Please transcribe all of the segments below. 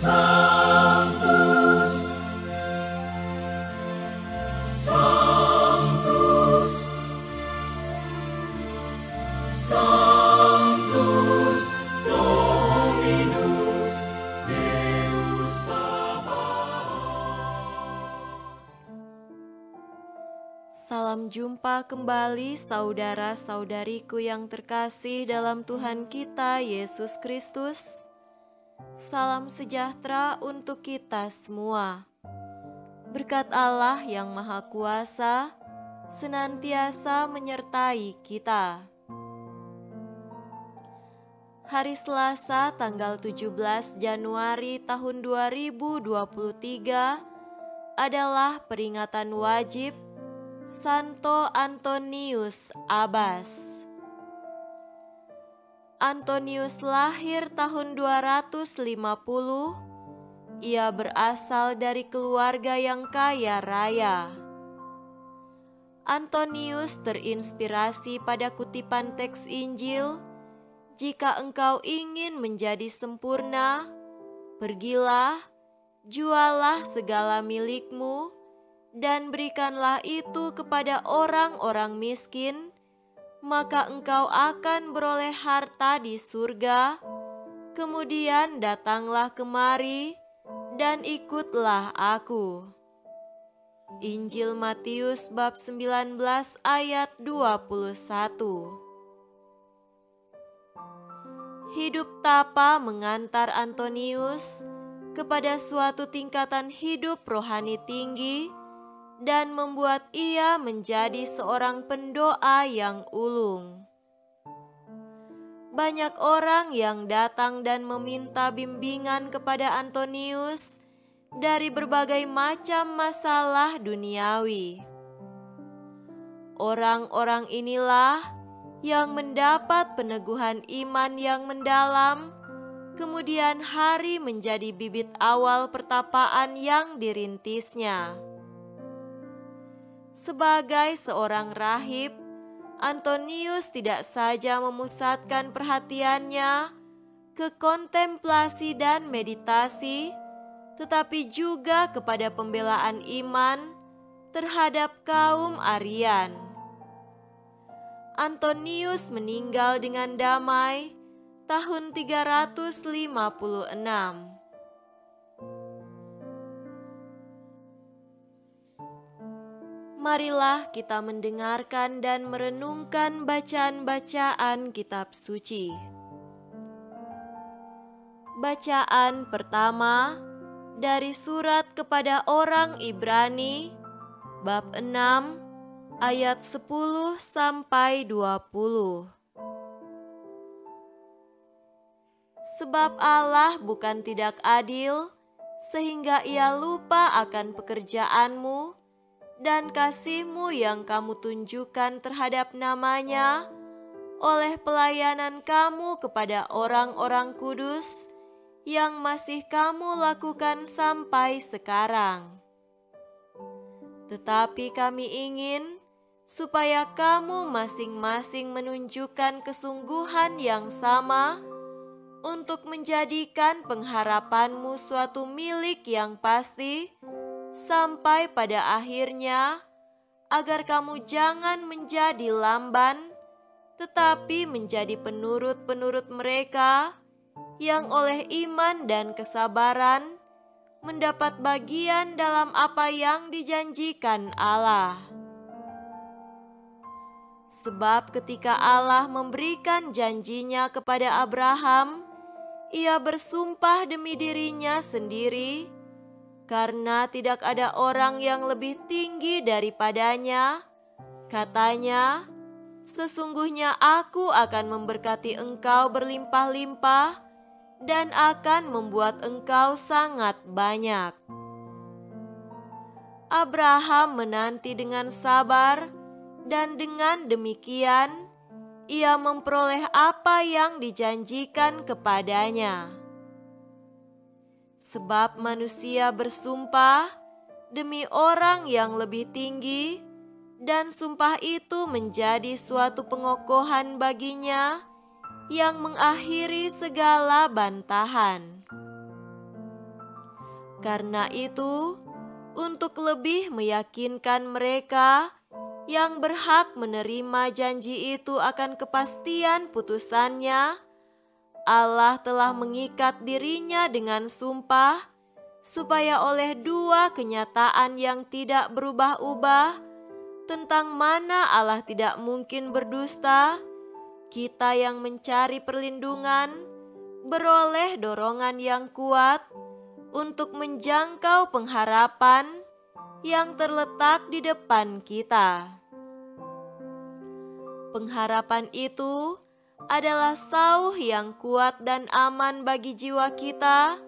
Sanctus, Sanctus, Sanctus Dominus Deus Sabaoth. Salam jumpa kembali saudara-saudariku yang terkasih dalam Tuhan kita Yesus Kristus. Salam sejahtera untuk kita semua. Berkat Allah yang Maha Kuasa senantiasa menyertai kita. Hari Selasa tanggal 17 Januari tahun 2023 adalah peringatan wajib Santo Antonius Abbas. Antonius lahir tahun 250. Ia berasal dari keluarga yang kaya raya. Antonius terinspirasi pada kutipan teks Injil, "Jika engkau ingin menjadi sempurna, pergilah, jualah segala milikmu, dan berikanlah itu kepada orang-orang miskin, maka engkau akan beroleh harta di surga. Kemudian datanglah kemari dan ikutlah aku." Injil Matius bab 19 ayat 21. Hidup tapa mengantar Antonius kepada suatu tingkatan hidup rohani tinggi dan membuat ia menjadi seorang pendoa yang ulung. Banyak orang yang datang dan meminta bimbingan kepada Antonius dari berbagai macam masalah duniawi. Orang-orang inilah yang mendapat peneguhan iman yang mendalam, kemudian hari menjadi bibit awal pertapaan yang dirintisnya. Sebagai seorang rahib, Antonius tidak saja memusatkan perhatiannya ke kontemplasi dan meditasi, tetapi juga kepada pembelaan iman terhadap kaum Arian. Antonius meninggal dengan damai tahun 356. Marilah kita mendengarkan dan merenungkan bacaan-bacaan kitab suci. Bacaan pertama dari surat kepada orang Ibrani, bab 6, ayat 10 sampai 20. Sebab Allah bukan tidak adil, sehingga Ia lupa akan pekerjaanmu dan kasih-Mu yang kamu tunjukkan terhadap nama-Nya oleh pelayanan kamu kepada orang-orang kudus yang masih kamu lakukan sampai sekarang. Tetapi kami ingin supaya kamu masing-masing menunjukkan kesungguhan yang sama untuk menjadikan pengharapanmu suatu milik yang pasti sampai pada akhirnya, agar kamu jangan menjadi lamban, tetapi menjadi penurut-penurut mereka yang oleh iman dan kesabaran mendapat bagian dalam apa yang dijanjikan Allah. Sebab ketika Allah memberikan janjinya kepada Abraham, Ia bersumpah demi dirinya sendiri, karena tidak ada orang yang lebih tinggi daripadanya. Katanya, "Sesungguhnya aku akan memberkati engkau berlimpah-limpah dan akan membuat engkau sangat banyak." Abraham menanti dengan sabar, dan dengan demikian ia memperoleh apa yang dijanjikan kepadanya. Sebab manusia bersumpah demi orang yang lebih tinggi, dan sumpah itu menjadi suatu pengokohan baginya yang mengakhiri segala bantahan. Karena itu, untuk lebih meyakinkan mereka yang berhak menerima janji itu akan kepastian putusannya, Allah telah mengikat dirinya dengan sumpah, supaya oleh dua kenyataan yang tidak berubah-ubah tentang mana Allah tidak mungkin berdusta, kita yang mencari perlindungan beroleh dorongan yang kuat untuk menjangkau pengharapan yang terletak di depan kita. Pengharapan itu adalah sauh yang kuat dan aman bagi jiwa kita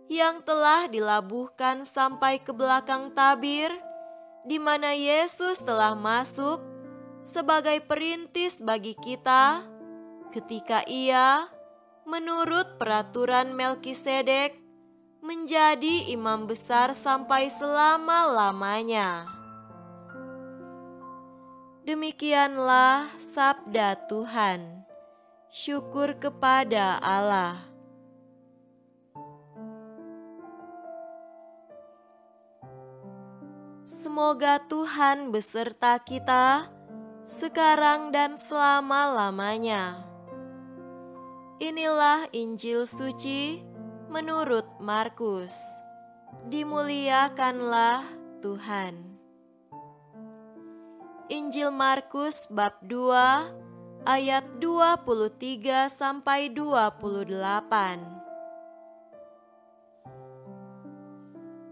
yang telah dilabuhkan sampai ke belakang tabir, di mana Yesus telah masuk sebagai perintis bagi kita ketika Ia, menurut peraturan Melkisedek, menjadi imam besar sampai selama-lamanya. Demikianlah sabda Tuhan. Syukur kepada Allah. Semoga Tuhan beserta kita sekarang dan selama-lamanya. Inilah Injil suci menurut Markus. Dimuliakanlah Tuhan. Injil Markus bab 2 ayat 23 sampai 28.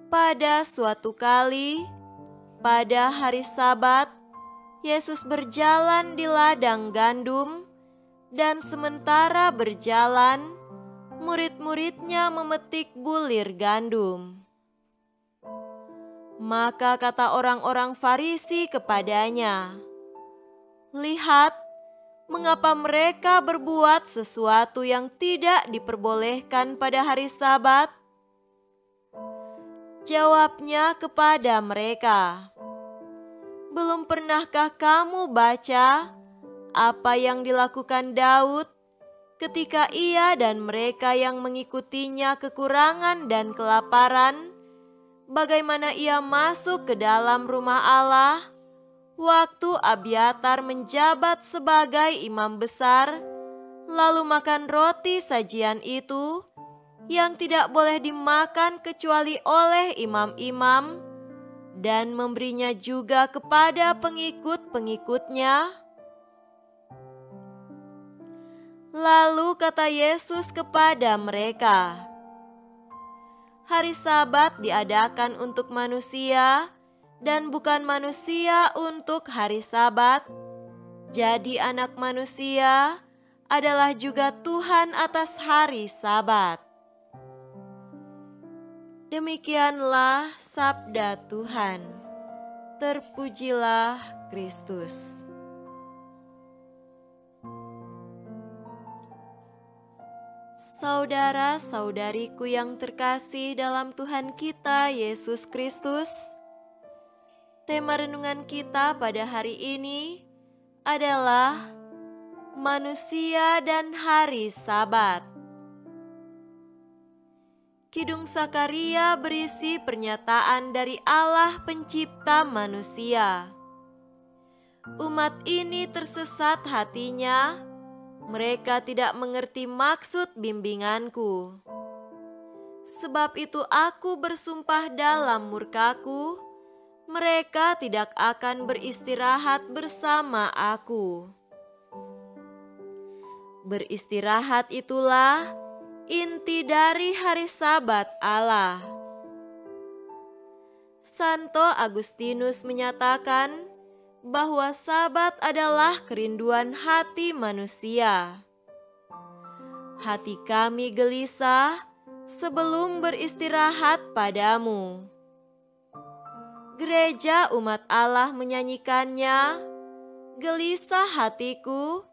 Pada suatu kali, pada hari Sabat, Yesus berjalan di ladang gandum, dan sementara berjalan, murid-muridnya memetik bulir gandum. Maka kata orang-orang Farisi kepadanya, "Lihat, mengapa mereka berbuat sesuatu yang tidak diperbolehkan pada hari Sabat?" Jawabnya kepada mereka, "Belum pernahkah kamu baca apa yang dilakukan Daud ketika ia dan mereka yang mengikutinya kekurangan dan kelaparan, bagaimana ia masuk ke dalam rumah Allah waktu Abiatar menjabat sebagai imam besar, lalu makan roti sajian itu yang tidak boleh dimakan kecuali oleh imam-imam, dan memberinya juga kepada pengikut-pengikutnya?" Lalu kata Yesus kepada mereka, "Hari Sabat diadakan untuk manusia, dan bukan manusia untuk hari Sabat. Jadi Anak Manusia adalah juga Tuhan atas hari Sabat." Demikianlah sabda Tuhan. Terpujilah Kristus. Saudara-saudariku yang terkasih dalam Tuhan kita Yesus Kristus, tema renungan kita pada hari ini adalah manusia dan hari Sabat. Kidung Sakaria berisi pernyataan dari Allah pencipta manusia. Umat ini tersesat hatinya, mereka tidak mengerti maksud bimbinganku. Sebab itu aku bersumpah dalam murkaku, mereka tidak akan beristirahat bersama aku. Beristirahat itulah inti dari hari Sabat Allah. Santo Agustinus menyatakan bahwa Sabat adalah kerinduan hati manusia. Hati kami gelisah sebelum beristirahat padamu. Gereja umat Allah menyanyikannya, "Gelisah hatiku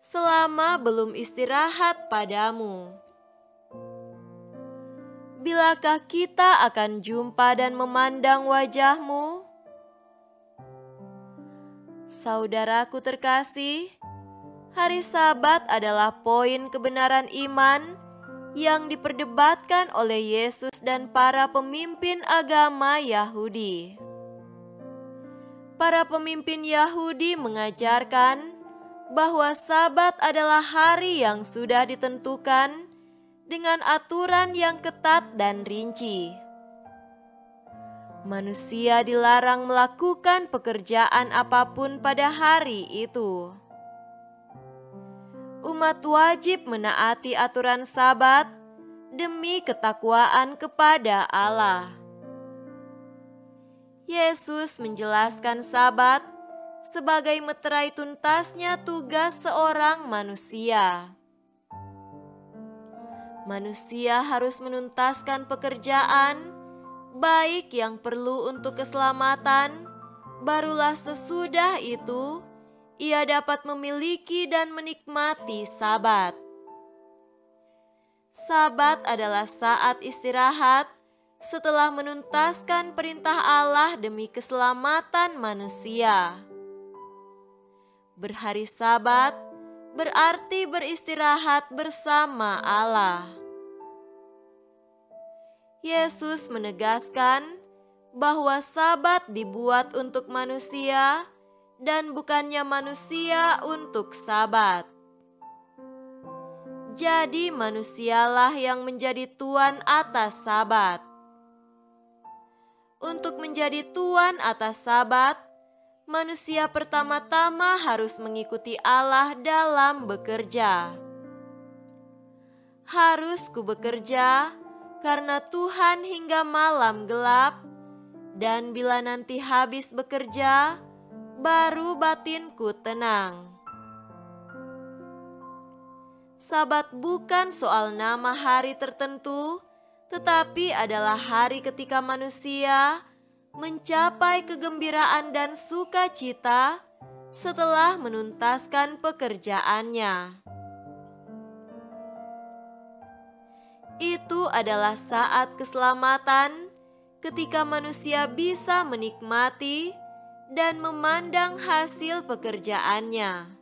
selama belum istirahat padamu." Bilakah kita akan jumpa dan memandang wajah-Mu? Saudaraku terkasih, hari Sabat adalah poin kebenaran iman yang diperdebatkan oleh Yesus dan para pemimpin agama Yahudi. Para pemimpin Yahudi mengajarkan bahwa Sabat adalah hari yang sudah ditentukan dengan aturan yang ketat dan rinci. Manusia dilarang melakukan pekerjaan apapun pada hari itu. Umat wajib menaati aturan Sabat demi ketakwaan kepada Allah. Yesus menjelaskan Sabat sebagai meterai tuntasnya tugas seorang manusia. Manusia harus menuntaskan pekerjaan, baik yang perlu untuk keselamatan, barulah sesudah itu ia dapat memiliki dan menikmati Sabat. Sabat adalah saat istirahat setelah menuntaskan perintah Allah demi keselamatan manusia. Berhari Sabat berarti beristirahat bersama Allah. Yesus menegaskan bahwa Sabat dibuat untuk manusia dan bukannya manusia untuk Sabat. Jadi manusialah yang menjadi tuan atas Sabat. Untuk menjadi tuan atas Sabat, manusia pertama-tama harus mengikuti Allah dalam bekerja. Harus ku bekerja karena Tuhan hingga malam gelap, dan bila nanti habis bekerja, baru batinku tenang. Sabat bukan soal nama hari tertentu, tetapi adalah hari ketika manusia mencapai kegembiraan dan sukacita setelah menuntaskan pekerjaannya. Itu adalah saat keselamatan ketika manusia bisa menikmati dan memandang hasil pekerjaannya.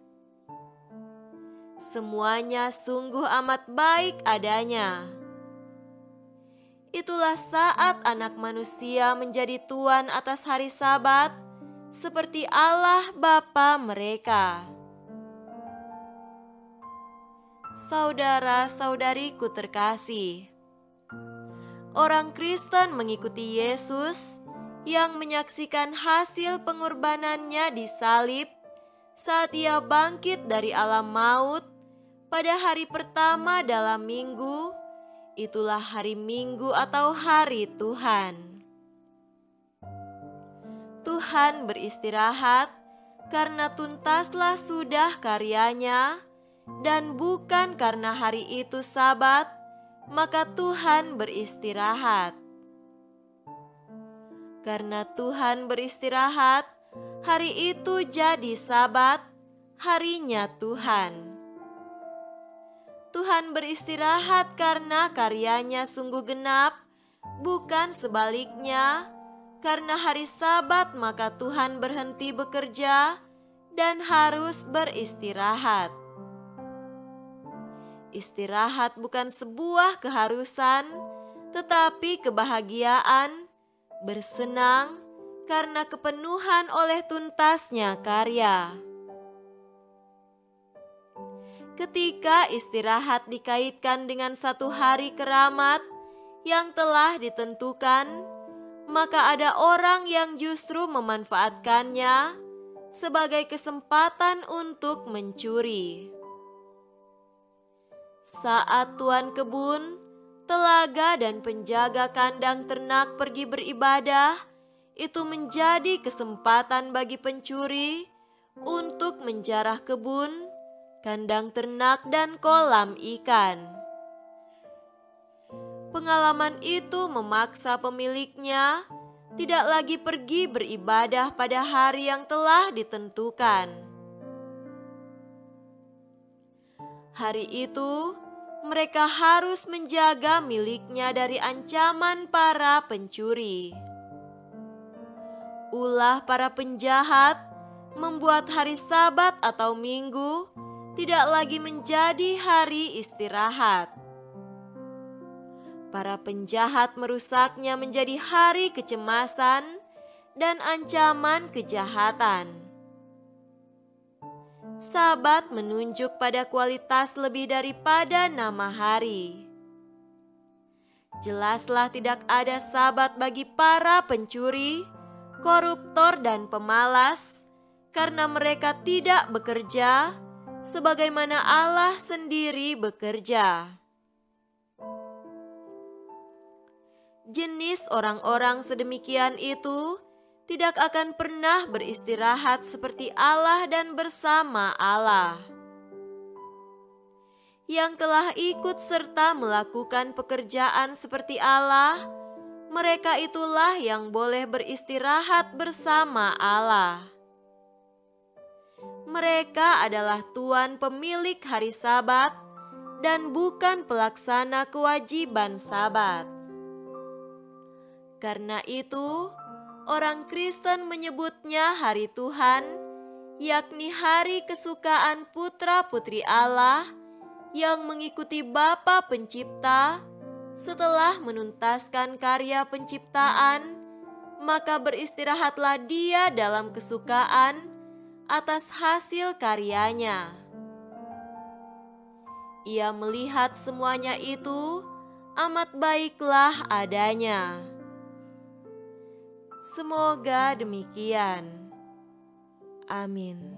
Semuanya sungguh amat baik adanya. Itulah saat anak manusia menjadi tuan atas hari Sabat, seperti Allah Bapa mereka. Saudara-saudariku terkasih, orang Kristen mengikuti Yesus yang menyaksikan hasil pengorbanannya di salib saat ia bangkit dari alam maut pada hari pertama dalam minggu. Itulah hari Minggu atau hari Tuhan. Tuhan beristirahat karena tuntaslah sudah karyanya, dan bukan karena hari itu Sabat, maka Tuhan beristirahat. Karena Tuhan beristirahat, hari itu jadi Sabat, harinya Tuhan. Tuhan beristirahat karena karyanya sungguh genap, bukan sebaliknya. Karena hari Sabat maka Tuhan berhenti bekerja dan harus beristirahat. Istirahat bukan sebuah keharusan, tetapi kebahagiaan, bersenang karena kepenuhan oleh tuntasnya karya. Ketika istirahat dikaitkan dengan satu hari keramat yang telah ditentukan, maka ada orang yang justru memanfaatkannya sebagai kesempatan untuk mencuri. Saat tuan kebun, telaga dan penjaga kandang ternak pergi beribadah, itu menjadi kesempatan bagi pencuri untuk menjarah kebun, kandang ternak, dan kolam ikan. Pengalaman itu memaksa pemiliknya tidak lagi pergi beribadah pada hari yang telah ditentukan. Hari itu, mereka harus menjaga miliknya dari ancaman para pencuri. Ulah para penjahat membuat hari Sabat atau Minggu tidak lagi menjadi hari istirahat. para penjahat merusaknya menjadi hari kecemasan dan ancaman kejahatan. Sabat menunjuk pada kualitas lebih daripada nama hari. Jelaslah tidak ada sabat bagi para pencuri, koruptor dan pemalas, karena mereka tidak bekerja sebagaimana Allah sendiri bekerja. Jenis orang-orang sedemikian itu tidak akan pernah beristirahat seperti Allah dan bersama Allah. Yang telah ikut serta melakukan pekerjaan seperti Allah, mereka itulah yang boleh beristirahat bersama Allah. Mereka adalah tuan pemilik hari Sabat dan bukan pelaksana kewajiban Sabat. Karena itu, orang Kristen menyebutnya hari Tuhan, yakni hari kesukaan putra-putri Allah yang mengikuti Bapa Pencipta. Setelah menuntaskan karya penciptaan, maka beristirahatlah Dia dalam kesukaan atas hasil karyanya. Ia melihat semuanya itu amat baiklah adanya. Semoga demikian. Amin.